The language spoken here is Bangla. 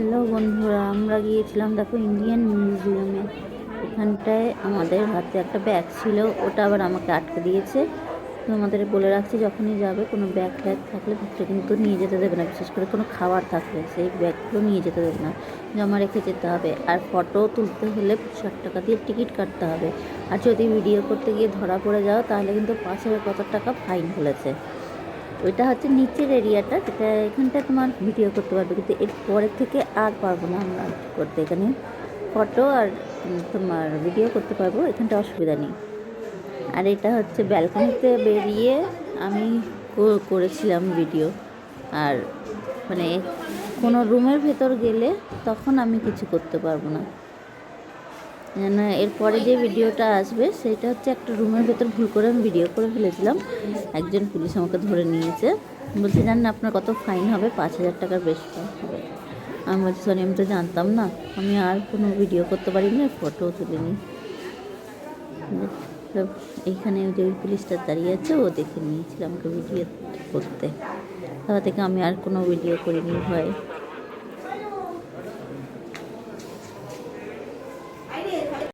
হ্যালো বন্ধুরা, আমরা গিয়েছিলাম দেখো ইন্ডিয়ান মিউজিয়ামে। এখানটায় আমাদের হাতে একটা ব্যাগ ছিল, ওটা আবার আমাকে আটকে দিয়েছে। তো আমাদের বলে রাখছি, যখনই যাবে কোনো ব্যাগ ট্যাগ থাকলে ভিতরে কিন্তু নিয়ে যেতে দেবে না, বিশেষ করে কোনো খাবার থাকলে সেই ব্যাগগুলো নিয়ে যেতে দেবে না, জমা রেখে যেতে হবে। আর ফটো তুলতে হলে 60 টাকা দিয়ে টিকিট কাটতে হবে। আর যদি ভিডিও করতে গিয়ে ধরা পড়ে যাও তাহলে কিন্তু 5,000 কত টাকা ফাইন বলেছে। ওইটা হচ্ছে নিচের এরিয়াটা, যেটা এখানটা তোমার ভিডিও করতে পারবে, কিন্তু এর পরের থেকে আর পারবো না আমরা করতে। এখানে ফটো আর তোমার ভিডিও করতে পারবো, এখানটা অসুবিধা নেই। আর এটা হচ্ছে ব্যালকনিতে বেরিয়ে আমি করেছিলাম ভিডিও। আর মানে কোনো রুমের ভেতর গেলে তখন আমি কিছু করতে পারবো না। এরপরে যে ভিডিওটা আসবে সেটা হচ্ছে একটা রুমের ভেতর ভুল করে আমি ভিডিও করে ফেলেছিলাম। একজন পুলিশ আমাকে ধরে নিয়েছে, বলছে জানেন আপনার কত ফাইন হবে, 5,000 টাকার বেশি ফাইন হবে। আমি বলছি সরি, আমি তো জানতাম না, আমি আর কোনো ভিডিও করতে পারিনি, ফটোও তুলিনি। এইখানে যে পুলিশটা দাঁড়িয়ে আছে ও দেখে নিয়েছিল আমাকে ভিডিও করতে, তার থেকে আমি আর কোনো ভিডিও করিনি ভয়ে।